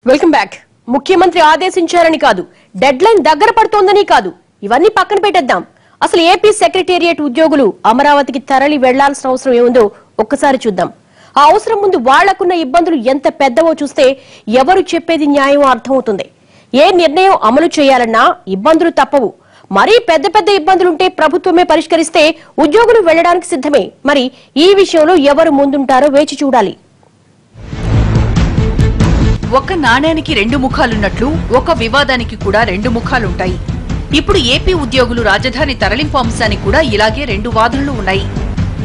Welcome back. ముఖ్యమంత్రి ఆదేశించారని కాదు, dead line దగ్గర పడుతోందని కాదు, ఇవన్నీ పక్కన పెట్టేద్దాం. అసలు ఏపీ సెక్రటేరియట్ ఉద్యోగులు అమరావతికి తరలి వెళ్లాల్సిన అవసరం ఏముందో ఒక్కసారి చూద్దాం. ఆ అవసరం ముందు వాళ్లకున్న ఇబ్బందులు ఎంత పెద్దవో చూస్తే ఎవరు చెప్పేది న్యాయం అర్థమవుతుంది. ఏ నిర్ణయం అమలు చేయాలన్నా ఇబ్బందులు తప్పవు. మరీ పెద్ద పెద్ద ఇబ్బందులుంటే ప్రభుత్వమే పరిష్కరిస్తే ఉద్యోగులు వెళ్లడానికి సిద్ధమే. మరి ఈ విషయంలో ఎవరు ముందుంటారో వేచి చూడాలి. ఒక నాణ్యానికి రెండు ముఖాలున్నట్లు ఒక వివాదానికి కూడా రెండు ముఖాలుంటాయి. ఇప్పుడు ఏపీ ఉద్యోగులు రాజధాని తరలింపు అంశానికి కూడా ఇలాగే రెండు వాదనలు ఉన్నాయి.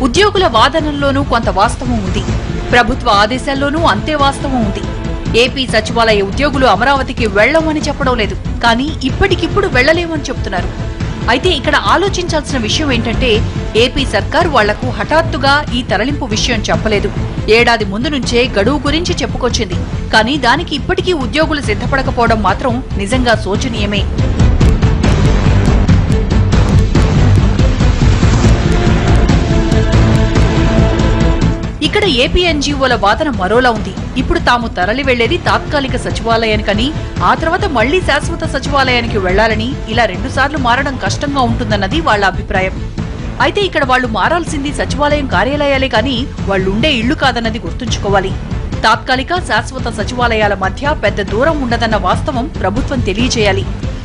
ఉద్యోగుల వాదనల్లోనూ కొంత వాస్తవం ఉంది, ప్రభుత్వ ఆదేశాల్లోనూ అంతే వాస్తవం ఉంది. ఏపీ సచివాలయ ఉద్యోగులు అమరావతికి వెళ్లమని చెప్పడం లేదు, కానీ ఇప్పటికిప్పుడు వెళ్లలేమని చెప్తున్నారు. అయితే ఇక్కడ ఆలోచించాల్సిన విషయం ఏంటంటే, ఏపీ సర్కార్ వాళ్లకు హఠాత్తుగా ఈ తరలింపు విషయం చెప్పలేదు. ఏడాది ముందు నుంచే గడువు గురించి చెప్పుకొచ్చింది, కానీ దానికి ఇప్పటికీ ఉద్యోగులు సిద్ధపడకపోవడం మాత్రం నిజంగా శోచనీయమే. ఇక్కడ ఏపీ ఎన్జీఓల వాదన మరోలా ఉంది. ఇప్పుడు తాము తరలి వెళ్లేది తాత్కాలిక సచివాలయానికని, ఆ తర్వాత మళ్లీ శాశ్వత సచివాలయానికి వెళ్లాలని, ఇలా 2 సార్లు మారడం కష్టంగా ఉంటుందన్నది వాళ్ల అభిప్రాయం. అయితే ఇక్కడ వాళ్లు మారాల్సింది సచివాలయం కార్యాలయాలే కానీ వాళ్లుండే ఇళ్లు కాదన్నది గుర్తుంచుకోవాలి. తాత్కాలిక శాశ్వత సచివాలయాల మధ్య పెద్ద దూరం ఉండదన్న వాస్తవం ప్రభుత్వం తెలియజేయాలి.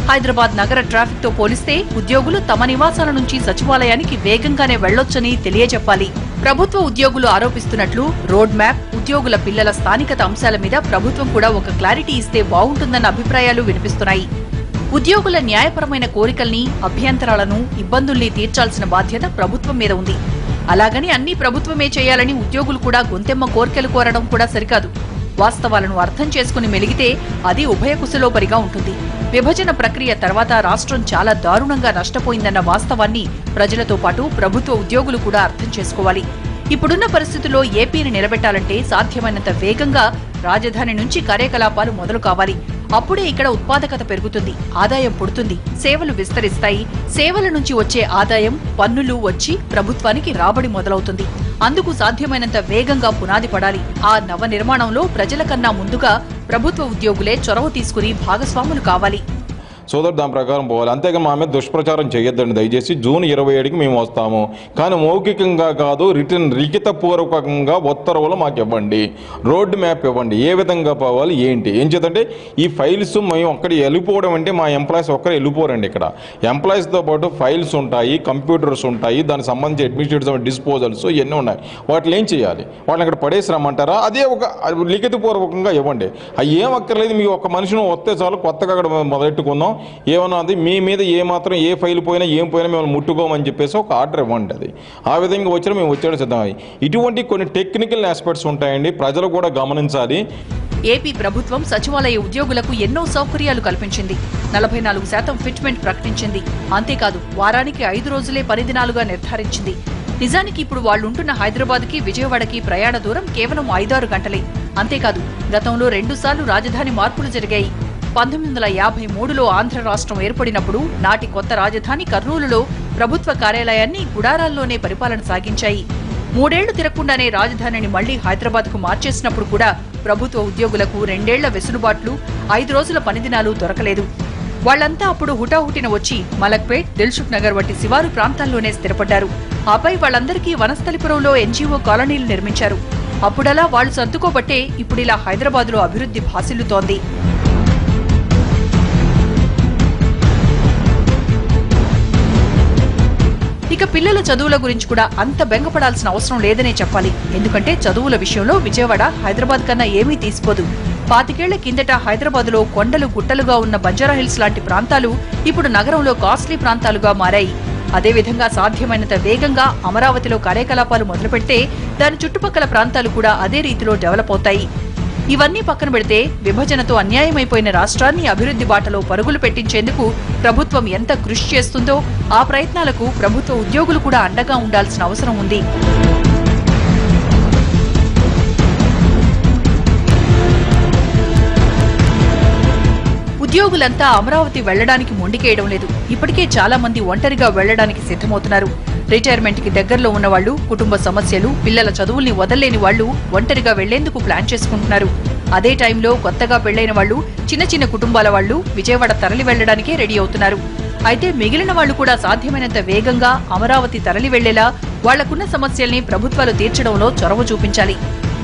హైదరాబాద్ నగర ట్రాఫిక్ తో పోలిస్తే ఉద్యోగులు తమ నివాసాల నుంచి సచివాలయానికి వేగంగానే వెళ్లొచ్చని తెలియజెప్పాలి. ప్రభుత్వ ఉద్యోగులు ఆరోపిస్తున్నట్లు రోడ్ మ్యాప్, ఉద్యోగుల పిల్లల స్థానికత అంశాల మీద ప్రభుత్వం కూడా ఒక క్లారిటీ ఇస్తే బాగుంటుందన్న అభిప్రాయాలు వినిపిస్తున్నాయి. ఉద్యోగుల న్యాయపరమైన కోరికల్ని, అభ్యంతరాలను, ఇబ్బందుల్ని తీర్చాల్సిన బాధ్యత ప్రభుత్వం మీద ఉంది. అలాగని అన్ని ప్రభుత్వమే చేయాలని ఉద్యోగులు కూడా గొంతెమ్మ కోర్కెలు కోరడం కూడా సరికాదు. వాస్తవాలను అర్థం చేసుకుని మెలిగితే అది ఉభయ కుశలోపరిగా ఉంటుంది. విభజన ప్రక్రియ తర్వాత రాష్ట్రం చాలా దారుణంగా నష్టపోయిందన్న వాస్తవాన్ని ప్రజలతో పాటు ప్రభుత్వ ఉద్యోగులు కూడా అర్థం చేసుకోవాలి. ఇప్పుడున్న పరిస్థితుల్లో ఏపీని నిలబెట్టాలంటే సాధ్యమైనంత వేగంగా రాజధాని నుంచి కార్యకలాపాలు మొదలు కావాలి. అప్పుడే ఇక్కడ ఉత్పాదకత పెరుగుతుంది, ఆదాయం పుడుతుంది, సేవలు విస్తరిస్తాయి. సేవల నుంచి వచ్చే ఆదాయం, పన్నులు వచ్చి ప్రభుత్వానికి రాబడి మొదలవుతుంది. అందుకు సాధ్యమైనంత వేగంగా పునాది పడాలి. ఆ నవ నిర్మాణంలో ప్రజల కన్నా ముందుగా ప్రభుత్వ ఉద్యోగులే చొరవ తీసుకుని భాగస్వాములు కావాలి. సోదరు దాని ప్రకారం పోవాలి. అంతేగా మా మీద దుష్ప్రచారం చేయొద్దండి దయచేసి. జూన్ 27కి మేము వస్తాము, కానీ మౌఖికంగా కాదు, లిఖితపూర్వకంగా ఉత్తర్వులు మాకు ఇవ్వండి, రోడ్ మ్యాప్ ఇవ్వండి, ఏ విధంగా పోవాలి ఏంటి. ఏం చేద్దంటే ఈ ఫైల్స్ మేము అక్కడ వెళ్ళిపోవడం అంటే మా ఎంప్లాయీస్ ఒక్కరు వెళ్ళిపోరండి. ఇక్కడ ఎంప్లాయీస్తో పాటు ఫైల్స్ ఉంటాయి, కంప్యూటర్స్ ఉంటాయి, దానికి సంబంధించి అడ్మినిస్ట్రేటివ్ డిస్పోజల్స్ ఇవన్నీ ఉన్నాయి. వాటిని ఏం చేయాలి? వాళ్ళని అక్కడ పడేసి రమ్మంటారా? అదే ఒక లిఖితపూర్వకంగా ఇవ్వండి. అవి ఏం అక్కర్లేదు, మీ ఒక మనిషిని వస్తే చాలు, కొత్తగా అక్కడ మొదలెట్టుకుందాం. ఏమన్నా అది మీ మీద ఏ మాత్రం ఏ ఫైల్ పోయినా ఏం పోయినా మేము ముట్టుకోమని చెప్పేసి ఒక ఆర్డర్ ఇవ్వండి. అది ఆ విధంగా వచ్చినా మేము వచ్చేయడం సిద్ధమై. ఇటువంటి కొన్ని టెక్నికల్ ఆస్పెక్ట్స్ ఉంటాయండి, ప్రజలు కూడా గమనించాలి. ఏపీ ప్రభుత్వం సచివాలయ ఉద్యోగులకు ఎన్నో సౌకర్యాలు కల్పించింది. 44% ఫిట్మెంట్ ప్రకటించింది. అంతేకాదు వారానికి 5 రోజులే పని దినాలుగా నిర్ధారించింది. నిజానికి ఇప్పుడు వాళ్లుంటున్న హైదరాబాద్కి, విజయవాడకి ప్రయాణ దూరం కేవలం 5-6 గంటలే. అంతేకాదు గతంలో 2 సార్లు రాజధాని మార్పులు జరిగాయి. 1953లో ఆంధ్ర రాష్ట్రం ఏర్పడినప్పుడు నాటి కొత్త రాజధాని కర్నూలులో ప్రభుత్వ కార్యాలయాన్ని గుడారాల్లోనే పరిపాలన సాగించాయి. 3 ఏళ్లు తిరగకుండానే రాజధానిని మళ్లీ హైదరాబాద్కు మార్చేసినప్పుడు కూడా ప్రభుత్వ ఉద్యోగులకు 2 ఏళ్ల వెసులుబాట్లు, 5 రోజుల పనిదినాలు దొరకలేదు. వాళ్లంతా అప్పుడు హుటాహుటిన వచ్చి మలక్పేట్, దిల్సుఖ్ నగర్ వంటి శివారు ప్రాంతాల్లోనే స్థిరపడ్డారు. ఆపై వాళ్లందరికీ వనస్థలిపురంలో ఎన్జీఓ కాలనీలు నిర్మించారు. అప్పుడలా వాళ్లు సర్దుకోబట్టే ఇప్పుడిలా హైదరాబాద్లో అభివృద్ధి భాసిల్లుతోంది. ఇక పిల్లల చదువుల గురించి కూడా అంత బెంగపడాల్సిన అవసరం లేదనే చెప్పాలి. ఎందుకంటే చదువుల విషయంలో విజయవాడ హైదరాబాద్ కన్నా ఏమీ తీసిపోదు. 25 ఏళ్ల కిందట హైదరాబాద్లో కొండలు గుట్టలుగా ఉన్న బంజారాహిల్స్ లాంటి ప్రాంతాలు ఇప్పుడు నగరంలో కాస్ట్లీ ప్రాంతాలుగా మారాయి. అదేవిధంగా సాధ్యమైనంత వేగంగా అమరావతిలో కార్యకలాపాలు మొదలుపెడితే దాని చుట్టుపక్కల ప్రాంతాలు కూడా అదే రీతిలో డెవలప్ అవుతాయి. ఇవన్నీ పక్కన పెడితే విభజనతో అన్యాయమైపోయిన రాష్ట్రాన్ని అభివృద్ధి బాటలో పరుగులు పెట్టించేందుకు ప్రభుత్వం ఎంత కృషి చేస్తుందో ఆ ప్రయత్నాలకు ప్రభుత్వ ఉద్యోగులు కూడా అండగా ఉండాల్సిన అవసరం ఉంది. ఉద్యోగులంతా అమరావతి వెళ్లడానికి మొండికేయడం లేదు. ఇప్పటికే చాలా మంది ఒంటరిగా వెళ్లడానికి సిద్ధమవుతున్నారు. రిటైర్మెంట్ కి దగ్గరలో ఉన్నవాళ్లు, కుటుంబ సమస్యలు, పిల్లల చదువుల్ని వదల్లేని వాళ్లు ఒంటరిగా వెళ్లేందుకు ప్లాన్ చేసుకుంటున్నారు. అదే టైంలో కొత్తగా పెళ్లైన వాళ్లు, చిన్న చిన్న కుటుంబాల వాళ్లు విజయవాడ తరలి వెళ్లడానికే రెడీ అవుతున్నారు. అయితే మిగిలిన వాళ్లు కూడా సాధ్యమైనంత వేగంగా అమరావతి తరలి వెళ్లేలా వాళ్లకున్న సమస్యల్ని ప్రభుత్వాలు తీర్చడంలో చొరవ చూపించాలి.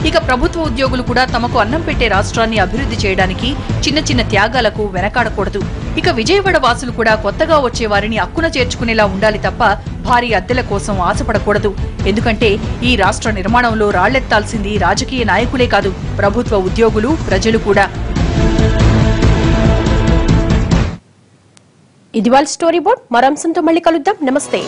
ఇక ప్రభుత్వ ఉద్యోగులు కూడా తమకు అన్నం పెట్టే రాష్ట్రాన్ని అభివృద్ధి చేయడానికి చిన్న చిన్న త్యాగాలకు వెనకాడకూడదు. ఇక విజయవాడ వాసులు కూడా కొత్తగా వచ్చే వారిని అక్కున చేర్చుకునేలా ఉండాలి తప్ప భారీ అద్దెల కోసం ఆశపడకూడదు. ఎందుకంటే ఈ రాష్ట్ర నిర్మాణంలో రాళ్లెత్తాల్సింది రాజకీయ నాయకులే కాదు, ప్రభుత్వ ఉద్యోగులు, ప్రజలు కూడా. ఇది వాళ్ళ స్టోరీ బోర్డ్. మరో అంశంతో మళ్ళీ కలుద్దాం. నమస్తే.